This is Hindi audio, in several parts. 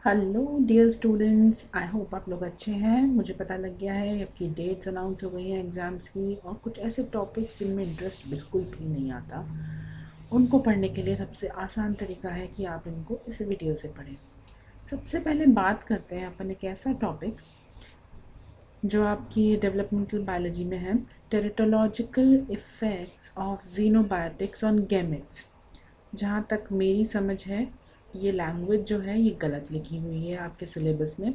Hello dear students, I hope आप लोग अच्छे हैं। मुझे पता लग गया है आपकी डेट्स अनाउंस हो गई हैं एग्ज़ाम्स की, और कुछ ऐसे टॉपिक्स जिनमें इंटरेस्ट बिल्कुल भी नहीं आता उनको पढ़ने के लिए सबसे आसान तरीका है कि आप इनको इस वीडियो से पढ़ें। सबसे पहले बात करते हैं अपन एक ऐसा टॉपिक जो आपकी डेवलपमेंटल बायोलॉजी में है, टेरिटोलॉजिकल effects of xenobiotics on gametes. जहाँ तक मेरी समझ है, ये लैंग्वेज जो है ये गलत लिखी हुई है आपके सिलेबस में।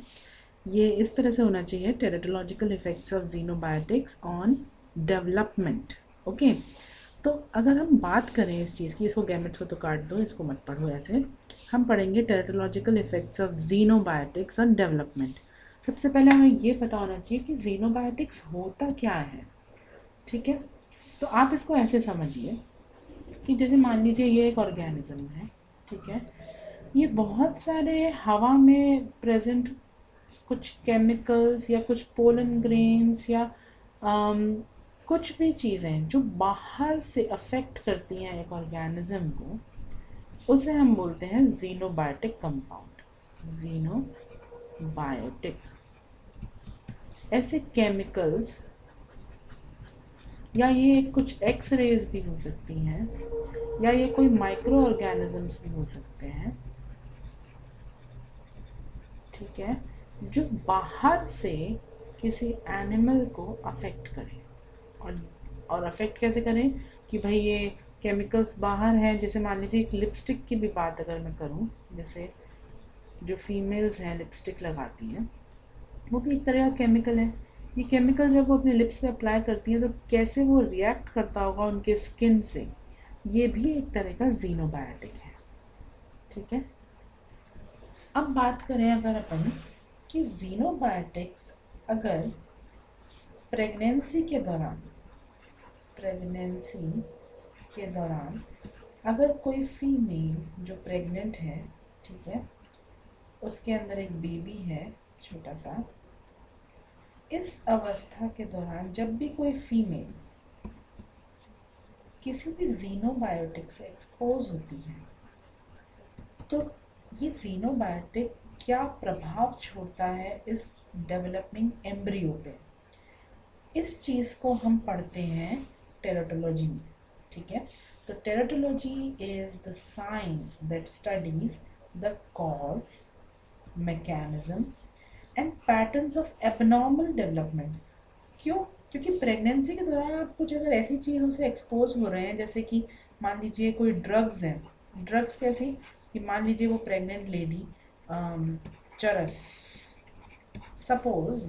ये इस तरह से होना चाहिए, teratological effects of xenobiotics on development. Okay, तो अगर हम बात करें इस चीज़ की, इसको गैमेट्स को तो काट दो, इसको मत पढ़ो ऐसे। हम पढ़ेंगे टेरिटोलॉजिकल effects of xenobiotics on development. सबसे पहले हमें ये पता होना चाहिए कि जीनोबायोटिक्स होता क्या है। ठीक है, तो आप इसको ऐसे समझिए कि जैसे मान लीजिए ये एक ऑर्गेनिज्म है। ठीक है, ये बहुत सारे हवा में प्रेजेंट कुछ केमिकल्स या कुछ पोलन ग्रेन्स या कुछ भी चीज़ें जो बाहर से अफेक्ट करती हैं एक ऑर्गेनिज्म को, उसे हम बोलते हैं जीनोबायोटिक कंपाउंड। जीनोबायोटिक ऐसे केमिकल्स, या ये कुछ एक्स रेज भी हो सकती हैं, या ये कोई माइक्रो ऑर्गेनिजम्स भी हो सकते हैं। ठीक है, जो बाहर से किसी एनिमल को अफेक्ट करें। और अफेक्ट कैसे करें कि भाई ये केमिकल्स बाहर हैं। जैसे मान लीजिए एक लिपस्टिक की भी बात अगर मैं करूं, जैसे जो फीमेल्स हैं लिपस्टिक लगाती हैं, वो भी एक तरह का केमिकल है। ये केमिकल जब वो अपने लिप्स पे अप्लाई करती हैं तो कैसे वो रिएक्ट करता होगा उनके स्किन से, ये भी एक तरह का जीनोबायोटिक है। ठीक है, अब बात करें अगर अपन कि जीनोबायोटिक्स अगर प्रेगनेंसी के दौरान अगर कोई फीमेल जो प्रेग्नेंट है, ठीक है, उसके अंदर एक बेबी है छोटा सा, इस अवस्था के दौरान जब भी कोई फीमेल किसी भी जीनोबायोटिक से एक्सपोज होती है, तो ये जीनोबायोटिक क्या प्रभाव छोड़ता है इस डेवलपिंग एम्ब्रियो पे, इस चीज़ को हम पढ़ते हैं टेराटोलॉजी में। ठीक है, तो teratology is the science that studies the cause, mechanism and patterns of abnormal development. क्यों? क्योंकि प्रेगनेंसी के दौरान आप कुछ अगर ऐसी चीज़ों से एक्सपोज हो रहे हैं, जैसे कि मान लीजिए कोई ड्रग्स हैं। ड्रग्स कैसी कि मान लीजिए वो प्रेग्नेंट लेडी चरस, सपोज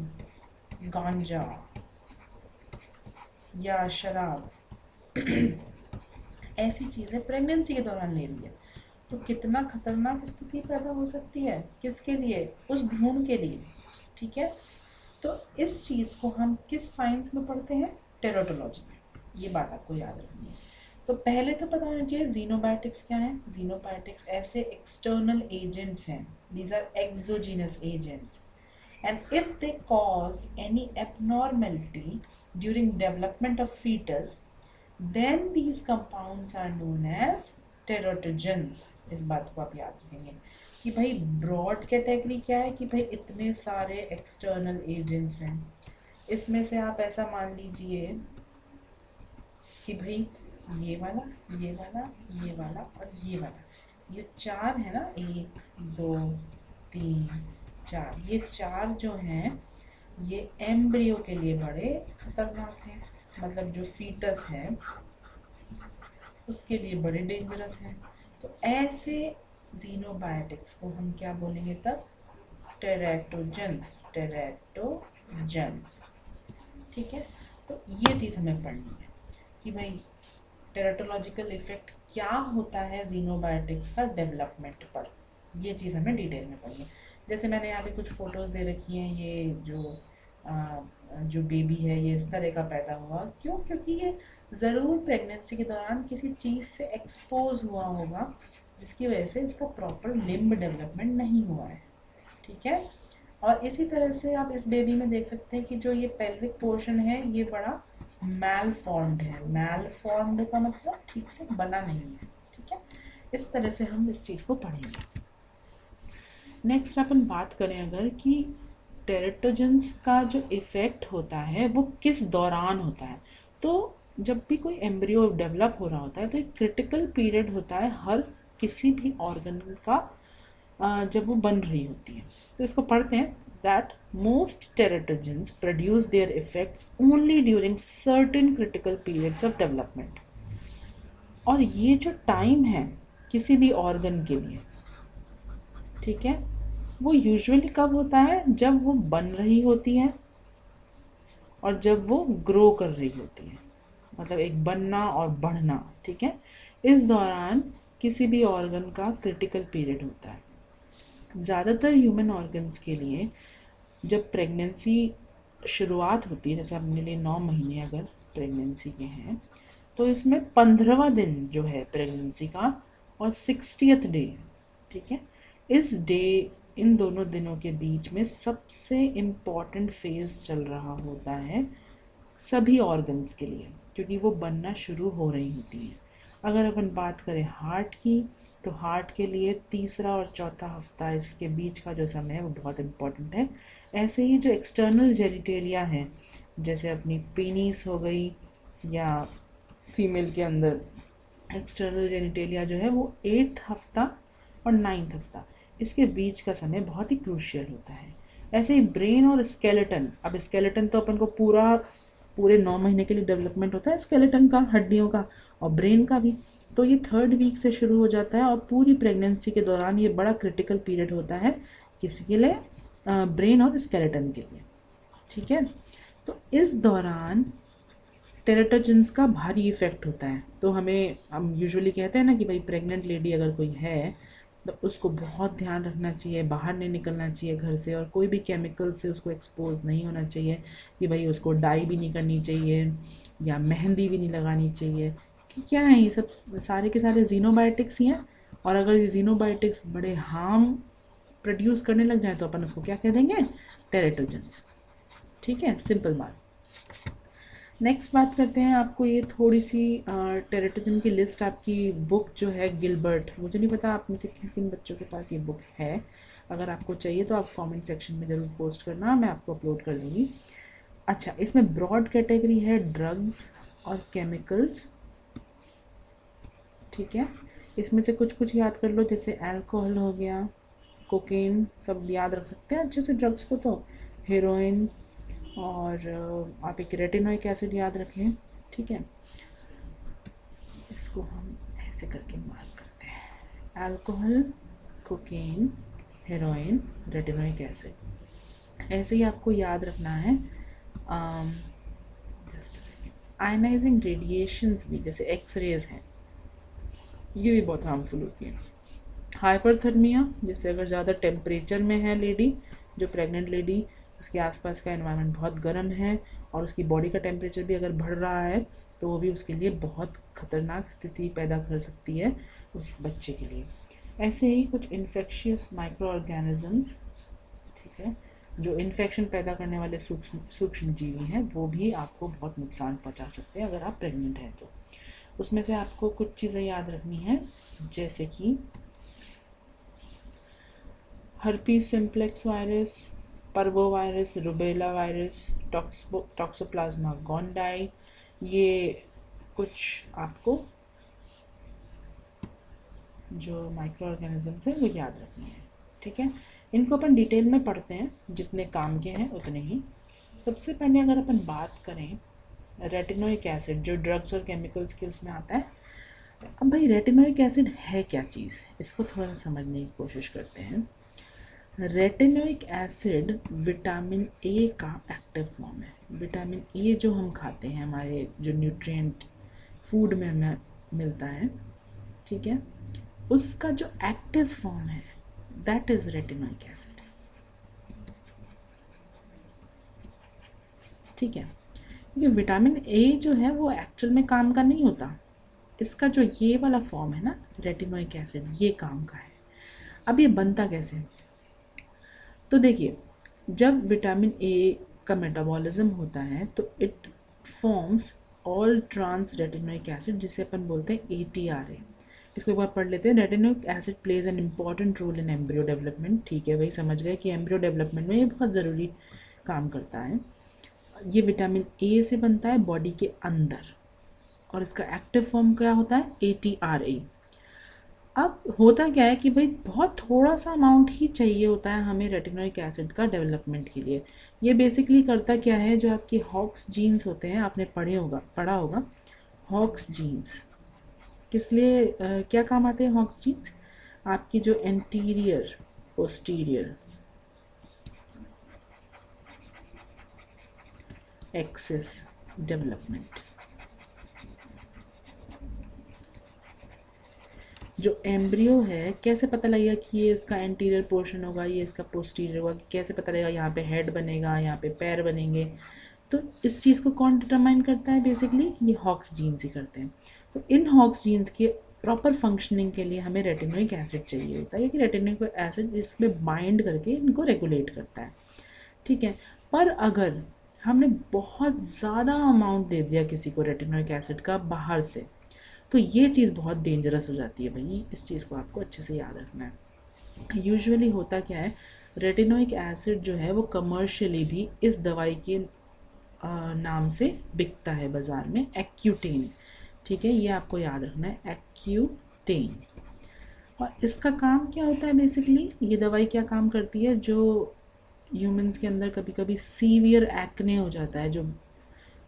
गांजा या शराब ऐसी चीज़ें प्रेगनेंसी के दौरान ले रही है, तो कितना खतरनाक स्थिति पैदा हो सकती है किसके लिए? उस भ्रूण के लिए। ठीक है, तो इस चीज़ को हम किस साइंस में पढ़ते हैं? टेराटोलॉजी में। ये बात आपको याद रखनी है। तो पहले तो पता होना चाहिए जीनोबायोटिक्स क्या है। जीनोबायोटिक्स ऐसे एक्सटर्नल एजेंट्स हैं, these are exogenous agents, and if they cause any abnormality during development of fetus, then these compounds are known as teratogens। इस बात को आप याद रखेंगे कि भाई ब्रॉड कैटेगरी क्या है कि भाई इतने सारे एक्सटर्नल एजेंट्स हैं। इसमें से आप ऐसा मान लीजिए कि भाई ये वाला, ये वाला, ये वाला और ये वाला, ये चार है ना, 1 2 3 4, ये चार जो हैं ये एम्ब्रियो के लिए बड़े खतरनाक हैं। मतलब जो फीटस है उसके लिए बड़े डेंजरस हैं। तो ऐसे जीनोबायोटिक्स को हम क्या बोलेंगे तब? टेराटोजेंस। टेराटोजेंस। ठीक है, तो ये चीज़ हमें पढ़नी है कि भाई टेराटोलॉजिकल इफेक्ट क्या होता है जीनोबायोटिक्स का डेवलपमेंट पर। ये चीज़ हमें डिटेल में पढ़नी है। जैसे मैंने यहाँ पे कुछ फ़ोटोज़ दे रखी हैं, ये जो बेबी है ये इस तरह का पैदा हुआ। क्यों? क्योंकि ये ज़रूर प्रेगनेंसी के दौरान किसी चीज़ से एक्सपोज हुआ होगा जिसकी वजह से इसका प्रॉपर लिम्ब डेवलपमेंट नहीं हुआ है। ठीक है, और इसी तरह से आप इस बेबी में देख सकते हैं कि जो ये पेल्विक पोर्शन है ये बड़ा मैल फॉर्म्ड है। मैल फॉर्म्ड का मतलब ठीक से बना नहीं है। ठीक है, इस तरह से हम इस चीज़ को पढ़ेंगे। नेक्स्ट अपन बात करें अगर कि टेरेटोजेंस का जो इफ़ेक्ट होता है वो किस दौरान होता है, तो जब भी कोई एम्ब्रियो डेवलप हो रहा होता है तो एक क्रिटिकल पीरियड होता है हर किसी भी ऑर्गन का, जब वो बन रही होती है। तो इसको पढ़ते हैं that most teratogens produce their effects only during certain critical periods of development. और ये जो टाइम है किसी भी ऑर्गन के लिए, ठीक है, वो यूजुअली कब होता है, जब वो बन रही होती है और जब वो ग्रो कर रही होती है, मतलब एक बनना और बढ़ना, ठीक है। इस दौरान किसी भी ऑर्गन का क्रिटिकल पीरियड होता है। ज़्यादातर ह्यूमन ऑर्गन्स के लिए जब प्रेगनेंसी शुरुआत होती है, जैसे अपने लिए 9 महीने अगर प्रेगनेंसी के हैं, तो इसमें 15वां दिन जो है प्रेगनेंसी का और 60th डे, ठीक है, इस डे, इन दोनों दिनों के बीच में सबसे इम्पॉर्टेंट फेज़ चल रहा होता है सभी ऑर्गन्स के लिए, क्योंकि वो बनना शुरू हो रही होती हैं। अगर अपन बात करें हार्ट की, तो हार्ट के लिए तीसरा और चौथा हफ्ता, इसके बीच का जो समय है वो बहुत इम्पॉर्टेंट है। ऐसे ही जो एक्सटर्नल जेनिटेलिया है, जैसे अपनी पीनीस हो गई, या फीमेल के अंदर एक्सटर्नल जेनिटेलिया जो है, वो 8th हफ्ता और 9th हफ्ता, इसके बीच का समय बहुत ही क्रूशियल होता है। ऐसे ही ब्रेन और स्केलेटन, अब स्केलेटन तो अपन को पूरे 9 महीने के लिए डेवलपमेंट होता है स्केलेटन का, हड्डियों का, और ब्रेन का भी। तो ये 3rd वीक से शुरू हो जाता है और पूरी प्रेगनेंसी के दौरान ये बड़ा क्रिटिकल पीरियड होता है किसी के लिए, ब्रेन और स्केलेटन के लिए, ठीक है। तो इस दौरान टेरेटोजेंस का भारी इफेक्ट होता है। तो हम यूजुअली कहते हैं ना कि भाई प्रेग्नेंट लेडी अगर कोई है तो उसको बहुत ध्यान रखना चाहिए, बाहर नहीं निकलना चाहिए घर से, और कोई भी केमिकल से उसको एक्सपोज नहीं होना चाहिए, कि भाई उसको डाई भी नहीं करनी चाहिए या मेहंदी भी नहीं लगानी चाहिए, कि क्या है ये सब सारे के सारे जीनोबायोटिक्स ही हैं। और अगर ये जीनोबायोटिक्स बड़े हार्म प्रोड्यूस करने लग जाए तो अपन उसको क्या कह देंगे, टेरेटोजेंस, ठीक है, सिंपल बात। नेक्स्ट बात करते हैं, आपको ये थोड़ी सी टेरेटोजन की लिस्ट, आपकी बुक जो है गिलबर्ट, मुझे नहीं पता आप में से किन किन बच्चों के पास ये बुक है, अगर आपको चाहिए तो आप कमेंट सेक्शन में ज़रूर पोस्ट करना, मैं आपको अपलोड कर दूँगी। अच्छा, इसमें ब्रॉड कैटेगरी है ड्रग्स और केमिकल्स, ठीक है। इसमें से कुछ कुछ याद कर लो, जैसे अल्कोहल हो गया, कोकेन, सब याद रख सकते हैं अच्छे से ड्रग्स को, तो हेरोइन, और आप एक रेटिनोइक एसिड याद रखें, ठीक है। इसको हम ऐसे करके मार्क करते हैं, alcohol, cocaine, heroin, retinoic acid. ऐसे ही आपको याद रखना है जस्ट सेकेंड, आयनाइजिंग रेडिएशंस भी, जैसे एक्सरेज हैं, ये भी बहुत हार्मफुल होती हैं। हाइपरथर्मिया, जैसे अगर ज़्यादा टेम्परेचर में है लेडी, जो प्रेग्नेंट लेडी, उसके आसपास का एनवायरनमेंट बहुत गर्म है और उसकी बॉडी का टेम्परेचर भी अगर बढ़ रहा है तो वो भी उसके लिए बहुत ख़तरनाक स्थिति पैदा कर सकती है उस बच्चे के लिए। ऐसे ही कुछ इन्फेक्शियस माइक्रो ऑर्गेनिजम्स, ठीक है, जो इन्फेक्शन पैदा करने वाले सूक्ष्म जीवी हैं, वो भी आपको बहुत नुकसान पहुंचा सकते हैं अगर आप प्रेग्नेंट हैं तो। उसमें से आपको कुछ चीज़ें याद रखनी है, जैसे कि हर्पीस सिम्प्लेक्स वायरस, पर्वो वायरस, रुबेला वायरस, टॉक्सोप्लाज्मा गोंडाई, ये कुछ आपको जो माइक्रो ऑर्गेनिजम्स हैं वो याद रखने हैं, ठीक है। इनको अपन डिटेल में पढ़ते हैं, जितने काम के हैं उतने ही। सबसे पहले अगर अपन बात करें रेटिनोइक एसिड, जो ड्रग्स और केमिकल्स के उसमें आता है। अब भाई रेटिनोइक एसिड है क्या चीज़, इसको थोड़ा सा समझने की कोशिश करते हैं। रेटिनोइक एसिड विटामिन ए का एक्टिव फॉर्म है। विटामिन ए जो हम खाते हैं, हमारे जो न्यूट्रिएंट फूड में हमें मिलता है, ठीक है, उसका जो एक्टिव फॉर्म है दैट इज़ रेटिनोइक एसिड, ठीक है। क्योंकि विटामिन ए जो है वो एक्चुअल में काम का नहीं होता, इसका जो ये वाला फॉर्म है ना रेटिनोइक एसिड, ये काम का है। अब ये बनता कैसे, तो देखिए, जब विटामिन ए का मेटाबॉलिज्म होता है तो it forms all trans retinoic acid, जिसे अपन बोलते हैं ATRA। इसको एक बार पढ़ लेते हैं। Retinoic acid plays an important role in embryo development. ठीक है, वही समझ गए कि एम्ब्रियो डेवलपमेंट में ये बहुत ज़रूरी काम करता है। ये विटामिन ए से बनता है बॉडी के अंदर, और इसका एक्टिव फॉर्म क्या होता है, ATRA। अब होता क्या है कि भाई बहुत थोड़ा सा अमाउंट ही चाहिए होता है हमें रेटिनोइक एसिड का डेवलपमेंट के लिए। ये बेसिकली करता क्या है, जो आपके हॉक्स जीन्स होते हैं, आपने पढ़ा होगा हॉक्स जीन्स किस लिए क्या काम आते हैं। हॉक्स जीन्स आपकी जो एंटीरियर पोस्टीरियर एक्सिस डेवलपमेंट, जो एम्ब्रियो है, कैसे पता लगेगा कि ये इसका एंटीरियर पोर्शन होगा, ये इसका पोस्टीरियर होगा, कैसे पता लगेगा यहाँ पे हेड बनेगा, यहाँ पे पैर बनेंगे। तो इस चीज़ को कौन डिटरमाइन करता है, बेसिकली ये हॉक्स जीन्स ही करते हैं। तो इन हॉक्स जीन्स के प्रॉपर फंक्शनिंग के लिए हमें रेटिनोइक एसिड चाहिए होता है, क्योंकि रेटिनोइक एसिड इसमें बाइंड करके इनको रेगुलेट करता है। ठीक है, पर अगर हमने बहुत ज़्यादा अमाउंट दे दिया किसी को रेटिनोइक एसिड का बाहर से, तो ये चीज़ बहुत डेंजरस हो जाती है भाई। इस चीज़ को आपको अच्छे से याद रखना है। यूजुअली होता क्या है, रेटिनोइक एसिड जो है वो कमर्शियली भी इस दवाई के नाम से बिकता है बाज़ार में, एक्यूटेन। ठीक है, ये आपको याद रखना है, एक्यूटेन। और इसका काम क्या होता है, बेसिकली ये दवाई क्या काम करती है, जो ह्यूमंस के अंदर कभी कभी सीवियर एक्ने हो जाता है, जो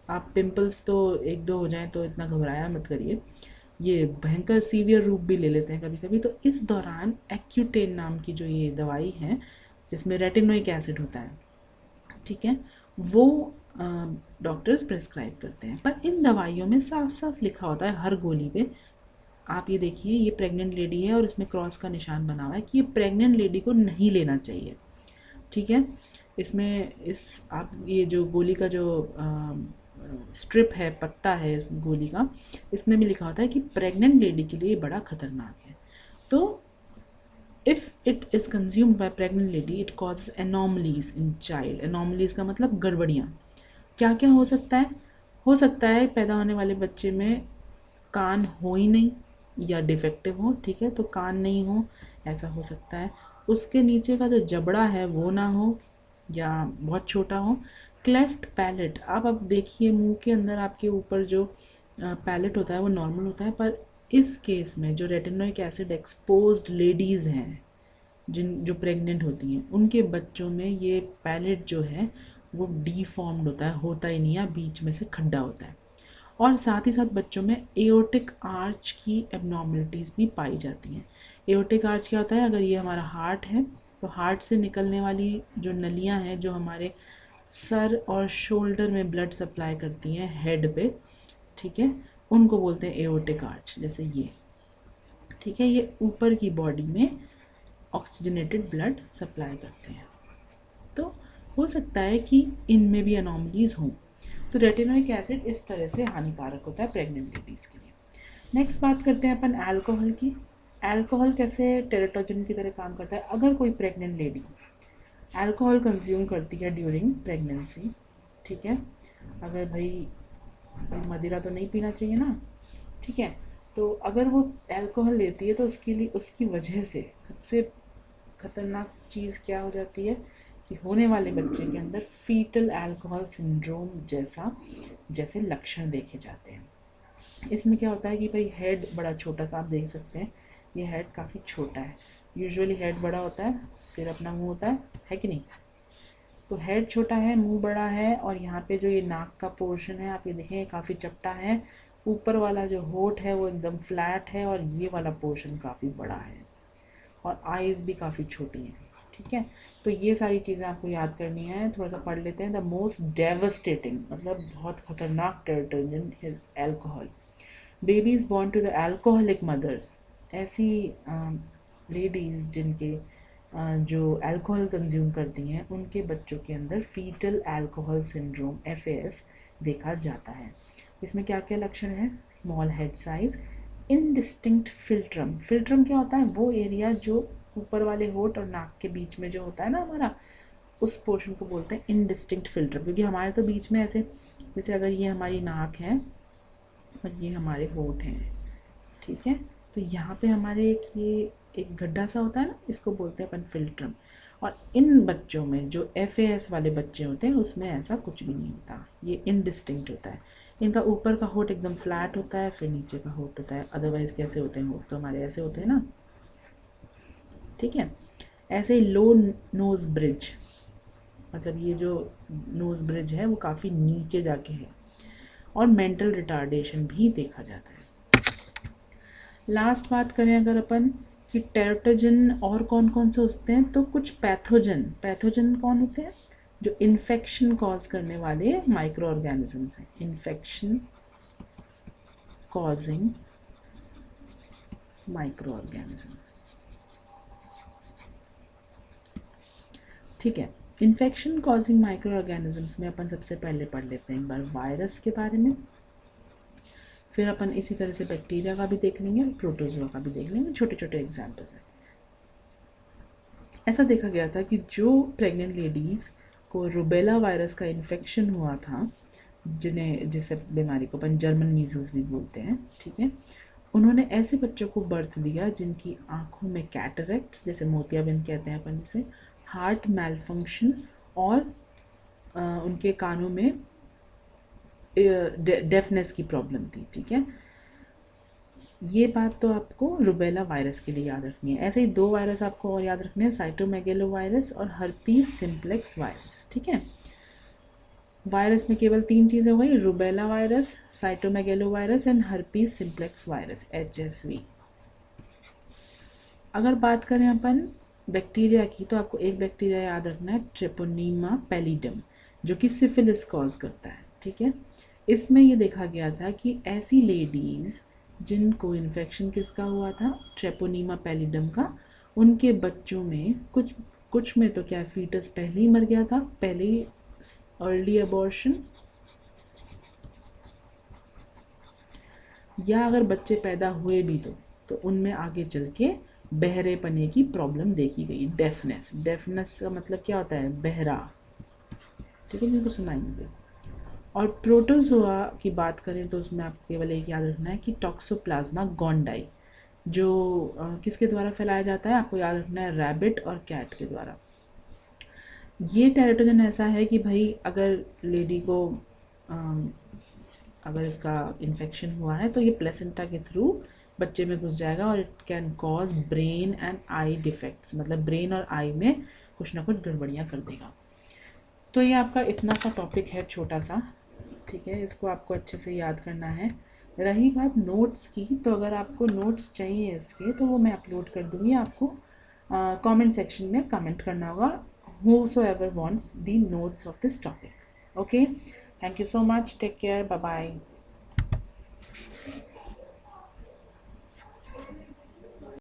आप पिंपल्स तो एक दो हो जाएं तो इतना घबराया मत करिए, ये भयंकर सीवियर रूप भी ले लेते हैं कभी कभी। तो इस दौरान एक्यूटेन नाम की जो ये दवाई है, जिसमें रेटिनोइक एसिड होता है, ठीक है, वो डॉक्टर्स प्रेस्क्राइब करते हैं। पर इन दवाइयों में साफ साफ लिखा होता है हर गोली पे, आप ये देखिए, ये प्रेग्नेंट लेडी है और इसमें क्रॉस का निशान बना हुआ है कि ये प्रेग्नेंट लेडी को नहीं लेना चाहिए। ठीक है, इसमें आप ये जो गोली का जो स्ट्रिप है, पत्ता है इस गोली का, इसमें भी लिखा होता है कि प्रेग्नेंट लेडी के लिए बड़ा खतरनाक है। तो if it is consumed by pregnant lady it causes anomalies in child. Anomalies का मतलब गड़बड़ियाँ। क्या क्या हो सकता है पैदा होने वाले बच्चे में कान हो ही नहीं या डिफेक्टिव हो। ठीक है, तो कान नहीं हो, ऐसा हो सकता है। उसके नीचे का जो जबड़ा है वो ना हो या बहुत छोटा हो। क्लेफ्ट पैलेट, आप अब देखिए मुंह के अंदर आपके ऊपर जो पैलेट होता है वो नॉर्मल होता है, पर इस केस में जो रेटिनोइक एसिड एक्सपोज्ड लेडीज़ हैं, जो प्रेग्नेंट होती हैं, उनके बच्चों में ये पैलेट जो है वो डीफॉर्म्ड होता ही नहीं है, बीच में से खड्डा होता है। और साथ ही साथ बच्चों में एओर्टिक आर्च की एबनॉर्मलिटीज़ भी पाई जाती हैं। एओर्टिक आर्च क्या होता है, अगर ये हमारा हार्ट है तो हार्ट से निकलने वाली जो नलियाँ हैं, जो हमारे सर और शोल्डर में ब्लड सप्लाई करती हैं हेड पे, ठीक है, उनको बोलते हैं एओर्टिक आर्च। जैसे ये, ठीक है, ये ऊपर की बॉडी में ऑक्सीजनेटेड ब्लड सप्लाई करते हैं। तो हो सकता है कि इनमें भी अनोमलीज हों। तो रेटिनोइक एसिड इस तरह से हानिकारक होता है प्रेग्नेंट लेडीज़ के लिए। नेक्स्ट बात करते हैं अपन अल्कोहल की। अल्कोहल कैसे टेरेटोजन की तरह काम करता है। अगर कोई प्रेग्नेंट लेडी अल्कोहल कंज्यूम करती है ड्यूरिंग प्रेगनेंसी, ठीक है, अगर भाई मदिरा तो नहीं पीना चाहिए ना, ठीक है, तो अगर वो अल्कोहल लेती है तो उसके लिए, उसकी वजह से सबसे ख़तरनाक चीज़ क्या हो जाती है कि होने वाले बच्चे के अंदर फीटल अल्कोहल सिंड्रोम जैसे लक्षण देखे जाते हैं। इसमें क्या होता है कि भाई हेड बड़ा छोटा सा, आप देख सकते हैं ये हेड काफ़ी छोटा है। यूजुअली हेड बड़ा होता है, फिर अपना मुंह होता है कि नहीं। तो हेड छोटा है, मुंह बड़ा है, और यहाँ पे जो ये नाक का पोर्शन है आप ये देखें काफ़ी चपटा है। ऊपर वाला जो होठ है वो एकदम फ्लैट है, और ये वाला पोर्शन काफ़ी बड़ा है, और आईज़ भी काफ़ी छोटी हैं। ठीक है, तो ये सारी चीज़ें आपको याद करनी है। थोड़ा सा पढ़ लेते हैं। द मोस्ट डेवस्टेटिंग, मतलब बहुत खतरनाक teratogen is alcohol. Babies born to the alcoholic mothers, ऐसी लेडीज़ जिनके जो अल्कोहल कंज्यूम करती हैं, उनके बच्चों के अंदर फीटल अल्कोहल सिंड्रोम FAS देखा जाता है। इसमें क्या क्या लक्षण है, small head size, indistinct philtrum. Philtrum क्या होता है, वो एरिया जो ऊपर वाले होठ और नाक के बीच में जो होता है ना हमारा, उस पोर्शन को बोलते हैं इनडिस्टिंक्ट फिल्ट्रम। क्योंकि हमारे तो बीच में ऐसे, जैसे अगर ये हमारी नाक है और ये हमारे होठ हैं, ठीक है, तो यहाँ पे हमारे एक गड्ढा सा होता है ना, इसको बोलते हैं अपन फिल्ट्रम। और इन बच्चों में जो FAS वाले बच्चे होते हैं उसमें ऐसा कुछ भी नहीं होता, ये इनडिस्टिंक्ट होता है। इनका ऊपर का होठ एकदम फ्लैट होता है, फिर नीचे का होठ होता है। अदरवाइज़ कैसे होते हैं होठ, तो हमारे ऐसे होते हैं ना, ठीक है। ऐसे ही लो नोज़ ब्रिज, मतलब ये जो नोज़ ब्रिज है वो काफ़ी नीचे जाके है। और मेंटल रिटार्डेशन भी देखा जाता है। लास्ट बात करें अगर अपन कि टेराटोजन और कौन कौन से होते हैं, तो कुछ पैथोजन कौन होते हैं, जो इन्फेक्शन कॉज करने वाले माइक्रो ऑर्गेनिजम्स हैं। इन्फेक्शन कॉजिंग माइक्रो ऑर्गेनिज्म, ठीक है। इन्फेक्शन कॉजिंग माइक्रो ऑर्गेनिजम्स में अपन सबसे पहले पढ़ लेते हैं एक बार वायरस के बारे में, फिर अपन इसी तरह से बैक्टीरिया का भी देख लेंगे, प्रोटोजोआ का भी देख लेंगे, छोटे छोटे एग्जाम्पल्स हैं। ऐसा देखा गया था कि जो प्रेग्नेंट लेडीज़ को रुबेला वायरस का इन्फेक्शन हुआ था, जिस बीमारी को अपन जर्मन मीजल्स भी बोलते हैं, ठीक है, उन्होंने ऐसे बच्चों को बर्थ दिया जिनकी आँखों में कैटरेक्ट्स, जैसे मोतियाबिंद कहते हैं अपन जिसे, हार्ट मैलफंक्शन और उनके कानों में डेफनेस की प्रॉब्लम थी, ठीक है। ये बात तो आपको रुबेला वायरस के लिए याद रखनी है। ऐसे ही 2 वायरस आपको और याद रखने हैं, साइटोमेगेलो वायरस और हर्पीस सिम्प्लेक्स वायरस, ठीक है। वायरस में केवल 3 चीज़ें हो गई, rubella virus, cytomegalo virus and herpes simplex virus, HSV। अगर बात करें अपन बैक्टीरिया की, तो आपको एक बैक्टीरिया याद रखना है, ट्रेपोनीमा पैलिडम, जो कि सिफिलिस कॉज करता है, ठीक है। इसमें ये देखा गया था कि ऐसी लेडीज़ जिनको इन्फेक्शन किसका हुआ था, ट्रेपोनीमा पैलिडम का, उनके बच्चों में कुछ में तो क्या फीटस पहले ही मर गया था, पहले ही अर्ली अबॉर्शन, या अगर बच्चे पैदा हुए भी तो उनमें आगे चल के बहरे पने की प्रॉब्लम देखी गई। डेफनेस का मतलब क्या होता है, बहरा, ठीक है, जिनको सुनाएंगे। और प्रोटोजोआ की बात करें तो उसमें आपको केवल एक याद रखना है कि टॉक्सोप्लाज्मा गोंडाई, जो किसके द्वारा फैलाया जाता है, आपको याद रखना है, रैबिट और कैट के द्वारा। ये टेराटोजन ऐसा है कि भाई अगर लेडी को अगर इसका इन्फेक्शन हुआ है तो ये प्लेसेंटा के थ्रू बच्चे में घुस जाएगा और it can cause brain and I defects, मतलब ब्रेन और आई में कुछ ना कुछ गड़बड़ियाँ कर देगा। तो ये आपका इतना सा टॉपिक है, छोटा सा, ठीक है, इसको आपको अच्छे से याद करना है। रही बात नोट्स की, तो अगर आपको नोट्स चाहिए इसके तो वो मैं अपलोड कर दूँगी, आपको कमेंट सेक्शन में कमेंट करना होगा, whosoever wants the notes of this topic. Okay, thank you so much, take care, bye bye.